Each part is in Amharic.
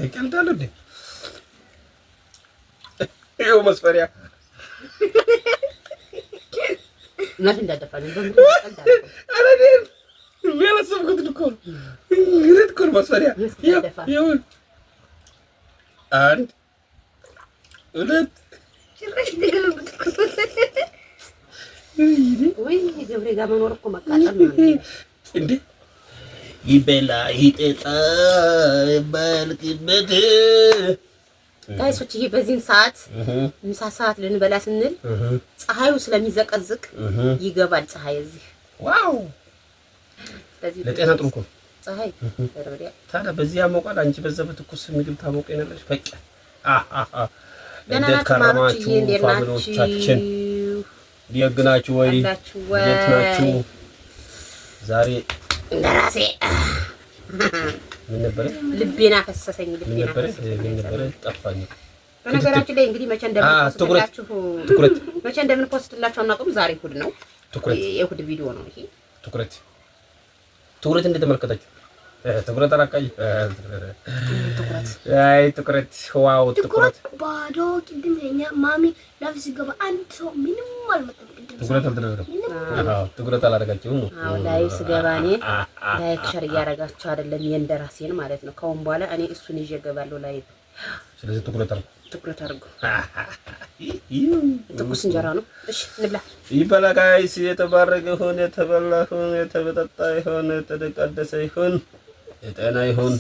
ይቀልዳል እንዴ? ይኸው መስፈሪያ እናት እንዳደፋኝ በምንድን ቀልዳለ? አረ ደም የሚያላሰብኩት እኮ ግሬት እኮ መስፈሪያ ይኸው አንድ ሁለት ጭራሽ ተገለብጥ ወይ ገብሬ ጋር መኖር እኮ መቃጠል ነው እንዴ? ይበላ ይጠጣ ባልቅበት ጋይሶች ይሄ በዚህን ሰዓት ምሳ ሰዓት ልንበላ ስንል ፀሐዩ ስለሚዘቀዝቅ ይገባል ፀሐይ እዚህ ዋው ለጤና ጥሩ እኮ ፀሐይ ተረበዲያ ታዲያ በዚህ ያሞቃል አንቺ በዛ በትኩስ ምግብ ታሞቀ ይነለሽ በቃ እንዴት ከረማችሁ ፋሚሊዎቻችን ሊያግናችሁ ወይ እንዴት ናችሁ ዛሬ እንደራሴ ምን ነበር ልቤና ፈሰሰኝ ልቤና ምን ነበር ጠፋኝ በነገራችን ላይ እንግዲህ መቼ እንደምንፖስትላችሁ አናውቅም ዛሬ እሑድ ነው የእሑድ ቪዲዮ ነው ይሄ ትኩረት እንደተመለከታችሁ ትኩረት አራቃይ ትኩረት ዋው ትኩረት ባዶ ቅድም የኛ ማሚ ላፍስ ገባ አንድ ሰው ምንም አልመጣም ቅድም ትኩረት አልተደረገም ትኩረት አላደረጋችሁም ነው አዎ ላይ ስገባኔ ላይክ ሸር እያደረጋችሁ አይደለም የእንደራሴን ማለት ነው ከአሁን በኋላ እኔ እሱን ይዤ እገባለሁ ላይ ስለዚህ ትኩረት አድርጉ ትኩስ እንጀራ ነው እሺ እንብላ ይበላ ጋይስ የተባረከ ሆነ የተበላ ሆነ የተበጠጣ ሆነ የተቀደሰ ይሁን የጤና ይሁን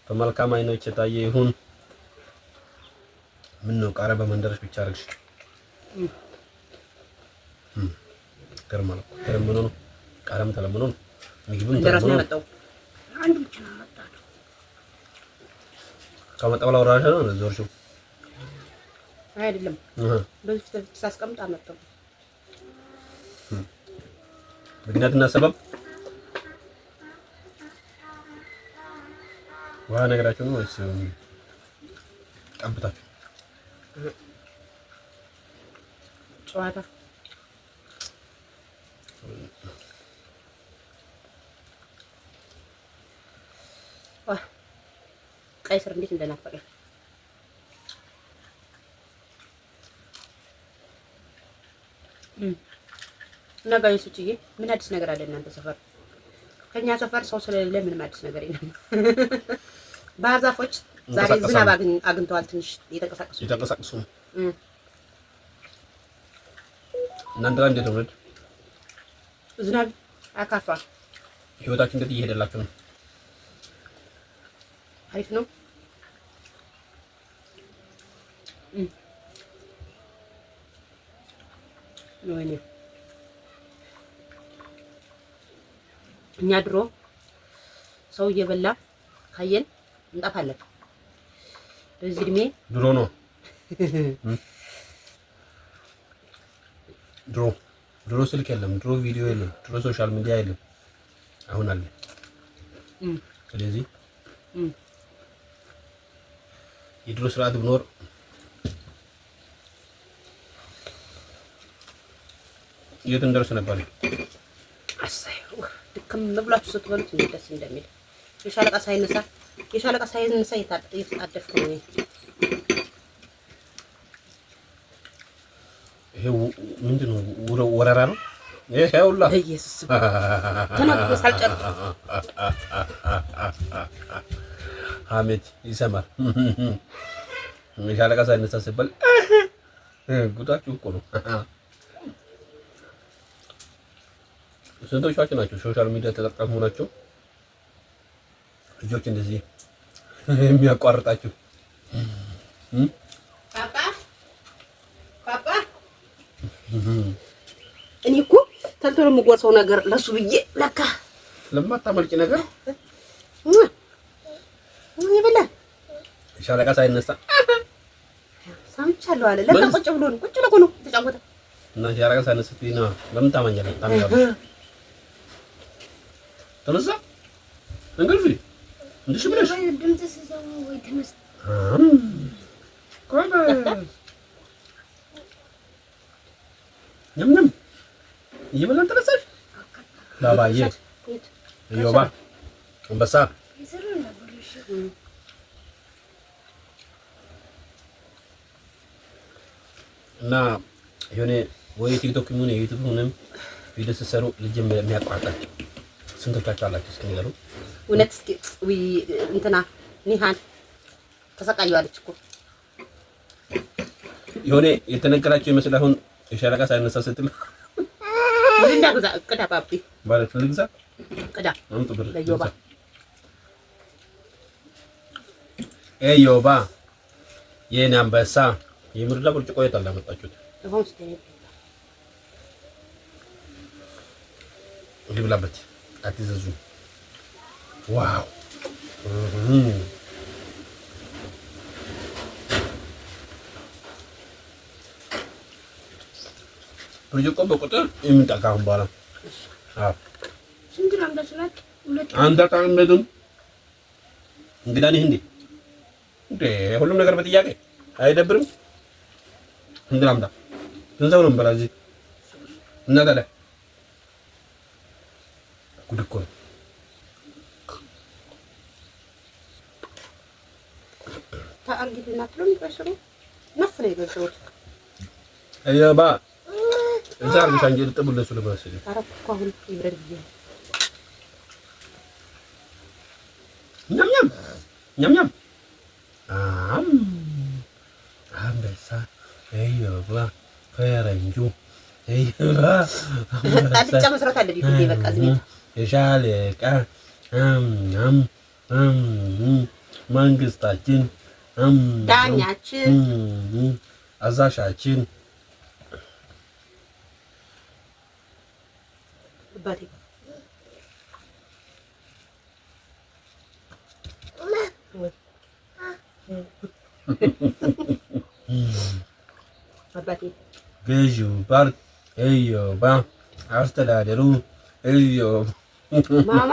በመልካም አይኖች የታየ ይሁን ምን ነው ቃረ በመንደርሽ ብቻ አርግሽ ከርመኖ ነው ቃረም ተለምኖ ነው ምግብም ተለምኖ ነው አንድ ብቻ ነው መጣው ከመጣው ላውራሽ ነው ዞርሽው አይደለም በፊት ሳስቀምጥ አመጣው ምክንያትና ሰበብ ዋ ነገራችሁ ነው ወይስ ቀብታችሁ ጨዋታ ቀይ ስር እንዴት እንደናፈቀኝ እና ጋይሶችዬ ምን አዲስ ነገር አለ እናንተ ሰፈር? ከኛ ሰፈር ሰው ስለሌለ ምንም አዲስ ነገር የለም። ባህር ዛፎች ዛሬ ዝናብ አግኝተዋል። ትንሽ የተንቀሳቀሱ እናንተ ጋር እንዴት ነው? ዝናብ አካፋ ህይወታችሁ እንዴት እየሄደላችሁ ነው? አሪፍ ነው። ወይኔ እኛ ድሮ ሰው እየበላ ካየን እንጠፋለን። በዚህ እድሜ ድሮ ነው ድሮ ስልክ የለም፣ ድሮ ቪዲዮ የለም፣ ድሮ ሶሻል ሚዲያ የለም። አሁን አለ። ስለዚህ የድሮ ስርዓት ቢኖር የት እንደርስ ነበር። አሳዩ ድክም ብላችሁ ስትበሉት እንዴት ደስ እንደሚል የሻለቃ ሳይነሳ እየተጣደፍኩ ነው። ይሄ ምንድን ነው? ወረራ ነው ይሄ ሁላ። ኢየሱስ ተናግሮ ሳልጨርስ ሀሜት ይሰማል። የሻለቃ ሳይነሳ ሲባል ጉዳችሁ እኮ ነው። ስንቶቻችሁ ናቸው ሶሻል ሚዲያ ተጠቃሚ ሆናችሁ ልጆች እንደዚህ የሚያቋርጣችሁ? ፓፓ እኔ እኮ ተልተሎ የምጎርሰው ነገር ለሱ ብዬ ለካ ለማታመልጭ ነገር ይበላ ሻለቃ ሳይነሳ ሰምቻለሁ አለ። ለካ ቁጭ ብሎ ነው ተጫወተ እና ሻለቃ ሳይነሳ ነው። ለምን ታመኛለህ? ተነሳ እንግልፍ እንድሽ ብለሽ ድምጽ ሲሰሙ ወይ ተነስ ቆይ ñam እየበላን ተነሳሽ ባባዬ እዮባ አንበሳ እና የሆነ ወይ ቲክቶክ ምን ዩቲዩብ ምንም ቪዲዮ ስትሰሩ ልጅ የሚያቋርጣችሁ ስንቶቻችሁ አላችሁ? እስኪ ንገሩ። እውነት እስኪ ወይ እንትና ኒሃን ተሰቃየዋለች እኮ የሆነ የተነገራችሁ ይመስል አሁን የሻለቃ ሳይነሳ ስትል ምንዳ ግዛ ቅዳ ባቢ ማለት ልግዛ ቅዳ አምጡ ብር ለዮባ ኤዮባ የኔ አንበሳ የምርላ ብርጭቆ የት አላመጣችሁት? አሁን ስቴ ልብላበት አትዘዙ። ዋው ብርጭቆ በቁጥር የምንጠቃም በኋላ ስንት ነው እንደስላት? ሁለት አንተ ታምነዱም እንግዳ ነህ እንዴ? ሁሉም ነገር በጥያቄ አይደብርም? እንድላምዳ እንዛው ነው በላዚ እና ታዲያ ጉድ እኮ ነው። ታአርጊትና ትሉም በስሩ ነፍረ ይገርሰው አያባ እዛ አርግሻ እንጂ ልጥብ ለሱ ለማሰል አረኩ አሁን ይብረድ ይሄ ኛም ኛም ኛም ኛም አንበሳ አያባ ፈረንጁ አያባ አጥጫ መስራት አለብኝ ብዬ በቃ ዝም የሻለቃ መንግስታችን ዳኛችን አዛሻችን ባቲ አባቴ ገዢው ፓርክ እዮባ አስተዳደሩ እዮባ ማማ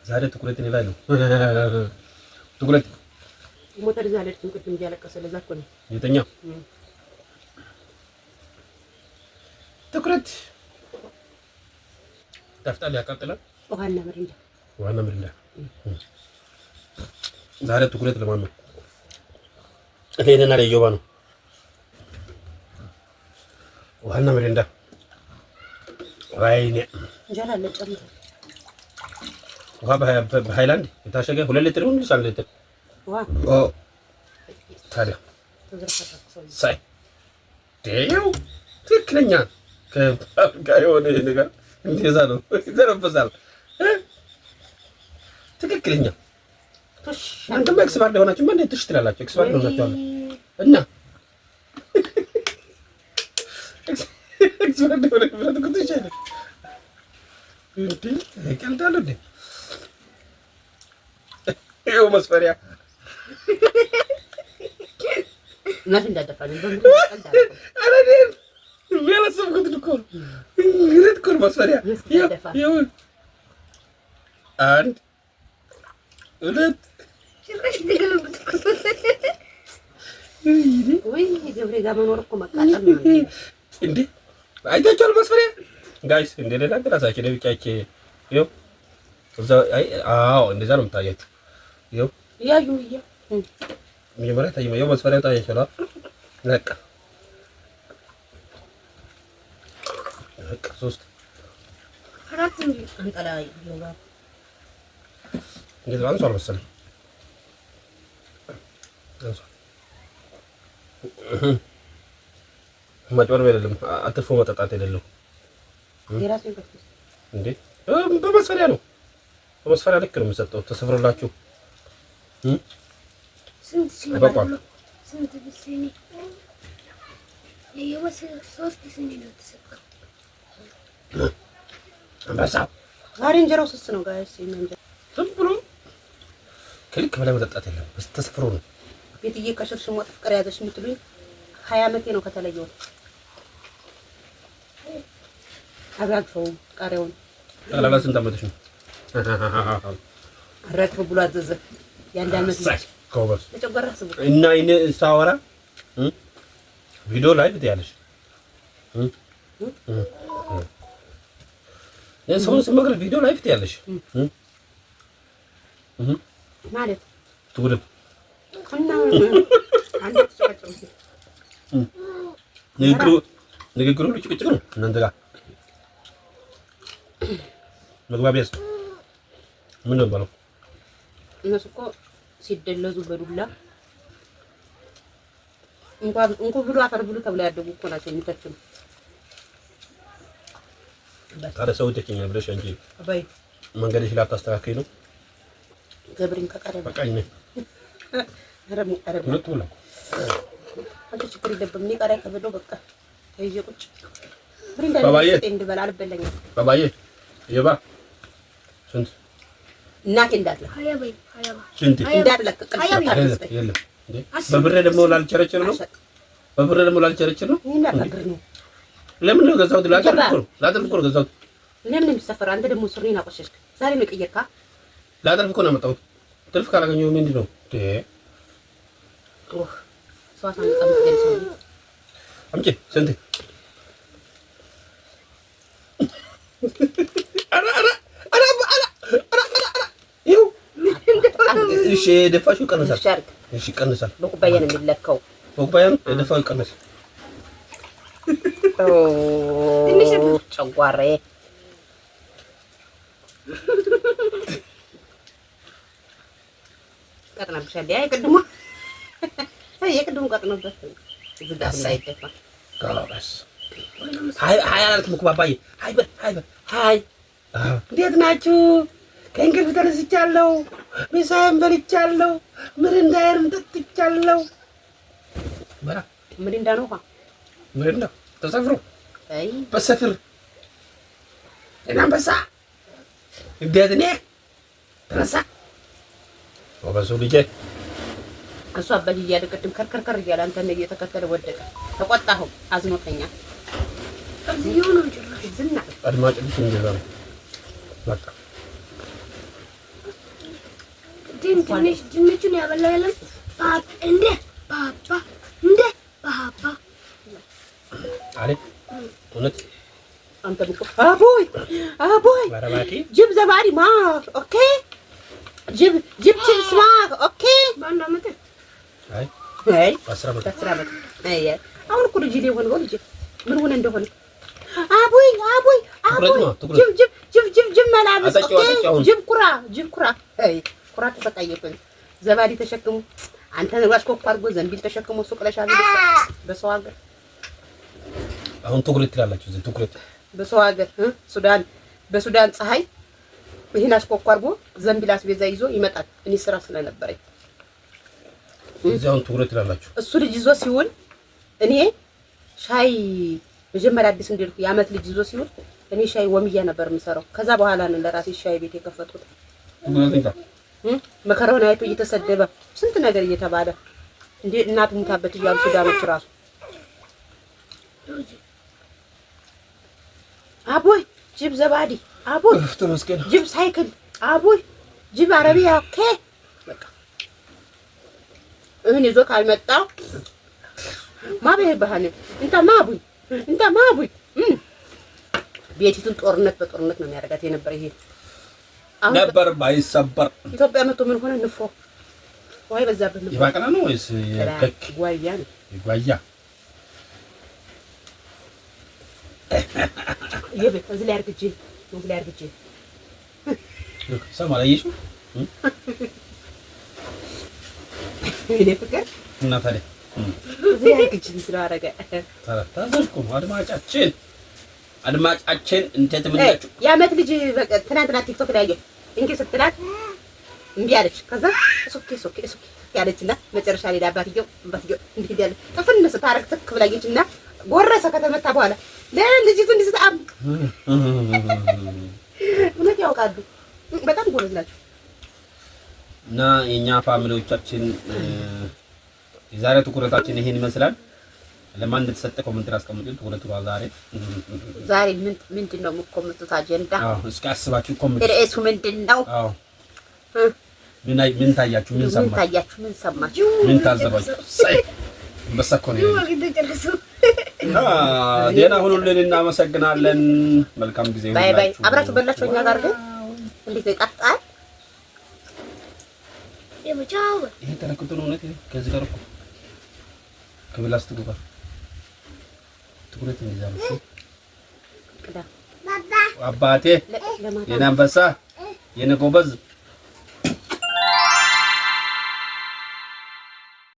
ዛሬ ትኩረት እኔ ላይ ነው። ትኩረት ሞተር ዛለች እንቅልፍ እያለቀሰ ለዛ እኮ ነው የተኛው። ትኩረት ተፍጣል ያቃጥላል። ውሃና ምሪንዳ ዛሬ ትኩረት ለማን ነው? እኔና ለዮባ ነው። ውሃና ምሪንዳ ወይኔ እንጀራ ለጨምሮ ውሃ በሃይላንድ የታሸገ 2 ሊትር ነው 1 ሊትር ውሃ ታዲያ ሳይ ዴው ትክክለኛ ከጋር የሆነ ነገር እንደዛ ነው ይዘረበዛል። ትክክለኛ አንተም ኤክስፐርት ሆናችሁ ምን ትሽ ትላላችሁ? ኤክስፐርት ሆናችሁ እና ኤክስፐርት ሆነ ብለህ ትኩት ይችላል እንዴ? ቀልዳለሁ እንዴ? ይኸው መስፈሪያ እናት እንዳደፋኝ በምን ቀልዳለሁ። አረ ደም ያላሰብኩት እኮ ግሬት ኮር መስፈሪያ ይኸው 1 2 ጭራሽ ተገለብጥ ወይ ገብሬ ጋር መኖር እኮ መቃጠል ነው እንዴ! አይታችኋል መስፈሪያ ጋይስ እንደ ሌላ ግራሳችን ደብጫቼ ይኸው እዛ አዎ እንደዛ ነው የምታያችሁ። ይኸው ያዩ መጀመሪያ ታየው ይኸው መስፈሪያ ታያችኋል። በቃ 3 4 እንጂ አንጠላ ይዮባ እንደዛ አንሷል መሰለኝ አንሷል። ማጭበርበር የሌለም አትርፎ መጠጣት የሌለው የራሱ ይፈክስ እንዴ በመስፈሪያ ነው። በመስፈሪያ ልክ ነው የሚሰጠው ተሰፍሮላችሁ። ስንት ሲኒ በቃ ስንት ሲኒ የወስ 3 ሲኒ ነው ተሰጠው። አንበሳ ዛሬ እንጀራው ስስ ነው ጋይስ። እንጀራ ዝም ብሎ ከልክ በላይ መጠጣት የለም። ተሰፍሮ ነው ቤትዬ ከሽርሽ ሞት ፍቅር ያዘሽ የምትሉኝ 20 ዓመቴ ነው ከተለየው። አራግፈው ቃሪያውን ጠቅላላ ስንት ዓመትሽ ነው? አራግፈው ብሎ አዘዘ። የአንድ ዓመት ልጅ ኮበስ ለጨጓራ ስቡ እና እኔ ሳወራ ቪዲዮ ላይ ትያለሽ የሰውን ስመግረድ ቪዲዮ ላይ ትያለሽ ማለት ትውልብ እና አንድ ተጨቃጨቁ። ንግግሩ ሁሉ ጭቅጭቅ ነው እናንተ ጋር መግባቢያስ ምን ነው ባለው? እነሱ እኮ ሲደለዙ በዱላ እንኳን ብሉ አፈር ብሉ ተብለው ያደጉ እኮ ናቸው የሚተችሉ። ታዲያ ሰው ይተቸኛል ብለሽ አንቺ አባይ መንገድሽ ላታስተካክይ ነው? ገብሪን ከቀረበ በቃ እኔ አረሙ ሁለት ብላ አንተ ችግር የለብም። እኔ ቀራይ ከበደው በቃ ተይዤ ቁጭ ብሪንዳ እንድበላ አልበላኝም። ባባዬ የባ ስንት እናቴ እንዳትለ ሀያበይ ስንት እንዳትለቅ የለም እንዴ በብሬ ደግሞ ላልቸረችር ነው። በብሬ ደግሞ ላልቸረችር ነው። እንዳትነግር ነው። ለምን ነው ገዛሁት? ላጠርፍ እኮ ነው ገዛሁት። ለምን የሚሰፈር አንተ ደግሞ ሱሪን አቆሸሽክ። ዛሬ ነው ቀየርካ። ላጠርፍ እኮ ነው ያመጣሁት። ትርፍ ካላገኘሁ ምንድን ነው ሰዋት አንጻም ትገልጸው አምጪ ስንት እሺ ደፋሽው ቀነሳል። እሺ ቀነሳል። በኩባያ ነው የሚለካው። በኩባያ ነው የደፋው ይቀነስ። ጨጓሬ ቀጥናብሻል። የቅድሙ ቀጥኖበት ዝጋ እንዳይደፋ ጋባስ ሃይ አላልክም እኮ ባባዬ። ሃይ በል ሃይ እንዴት ናችሁ? ከእንቅልፍ ተነስቻለሁ። ምሳዬን በልቻለሁ። ምሪንዳዬንም ጠጥቻለሁ። በላ ምሪንዳ ነው ውሃ ምሪንዳ ተሰፍሮ በሰፍር እናንበሳ እንዴት ነህ? ተነሳ ወበሱ ልጄ እሱ አባዬ እያለ ቅድም ከርከርከር እያለ አንተን እየተከተለ ወደቀ። ተቆጣኸው። አዝኖተኛ እዚሁ ነው ጭራሽ ዝና አድማጭ ልጅ እንደዛ ነው በቃ ትንሽ ድንቹን ያበላው የለም እንደ ባባ አለ እውነት አንተ ብቆ አቦይ ባራባቲ ጅብ ዘባሪ ማ ኦኬ ጅብ ስማ ኦኬ ባንዳ መጣ አይ አስራበት አይ አሁን እኮ ልጅ ሊሆን ነው ልጅ ምን ሆነ እንደሆነ አቦይ ጅብ መላበስ ኦኬ ጅብ ኩራ አይ ኩራ ተሰቃየብን። ዘባዲ ተሸክሙ አንተን ዋስኮክ አድርጎ ዘንቢል ተሸክሞ ሱቅ ለሻል በሰው ሀገር አሁን ትኩረት ትላላችሁ። እዚህ ትኩረት በሰው ሀገር በሱዳን ፀሐይ ይሄን አስኮክ አድርጎ ዘንቢል አስቤዛ ይዞ ይመጣል። እኔ ስራ ስለነበረኝ እዚህ አሁን ትኩረት ትላላችሁ። እሱ ልጅ ይዞ ሲውል እኔ ሻይ መጀመሪያ አዲስ እንደልኩ የዓመት ልጅ ይዞ ሲውል እኔ ሻይ ወምያ ነበር የምሰራው። ከዛ በኋላ ነው ለራሴ ሻይ ቤት የከፈቱት። መከራውን አይቶ እየተሰደበ ስንት ነገር እየተባለ እንዴ እናቱ ሙታበት እያሉ ሱዳኖች ራሱ አቦይ ጅብ ዘባዲ አቦይ ተመስገን ጅብ ሳይክል አቦይ ጅብ አረቢያ ኦኬ በቃ እኔ ይዞ ካልመጣ ማበይ ባህane እንታ ማቡይ ቤቲቱን ጦርነት በጦርነት ነው የሚያደርጋት የነበረ ይሄ ነበር ባይሰበር ኢትዮጵያ መቶ ምን ሆነ ንፎ ወይ በዛበት ነው ይባቀና ነው ወይስ የከክ ጓያ ነው ይጓያ ይሄ እዚህ ላይ አርግጂ ሰማ ላይሽ እኔ ፍቅር እና ታዲያ እዚህ ላይ አርግጂ ስለአረገ ታዘዝኩ አድማጫችን እንዴት ምንላችሁ የዓመት ልጅ በቃ ትናንትና ቲክቶክ ላይ ያየው እንኪ ስትላት እምቢ አለች። ከዛ ሶኬ ያለችና መጨረሻ ላይ አባትየው እንዴት ያለ ጥፍን ስታረግ ትክ ብላየችና ጎረሰ። ከተመታ በኋላ ለልጅቱ እንዲስጣም እውነት ያውቃሉ። በጣም ጎረዝ ናቸው። እና የኛ ፋሚሊዎቻችን የዛሬ ትኩረታችን ይሄን ይመስላል። ለማን እንደተሰጠ ኮሜንት አስቀምጡ። ትኩረቱ ዛሬ ምንድን ነው የምትኮምቱት አጀንዳ? አዎ እስኪ አስባችሁ ኮሜንት ርዕሱ ምንድን ነው? አዎ ምን ታያችሁ? ምን ሰማችሁ? ምን ታዘባችሁ? ሳይ በሰኮነ ደህና ሁኑልን። እናመሰግናለን። መልካም ጊዜ ይሁንላችሁ። ባይ አብራችሁ በላችሁ እኛ ጋር ግን እንዴት ይጣፍጣል? የመቻው ይሄ ተረክቶ ነው ነው ከዚህ ጋር እኮ ከብላስቲኩ ጋር ትኩረት ይዛል። ቅዳ ባባ አባቴ የኔ አንበሳ የኔ ጎበዝ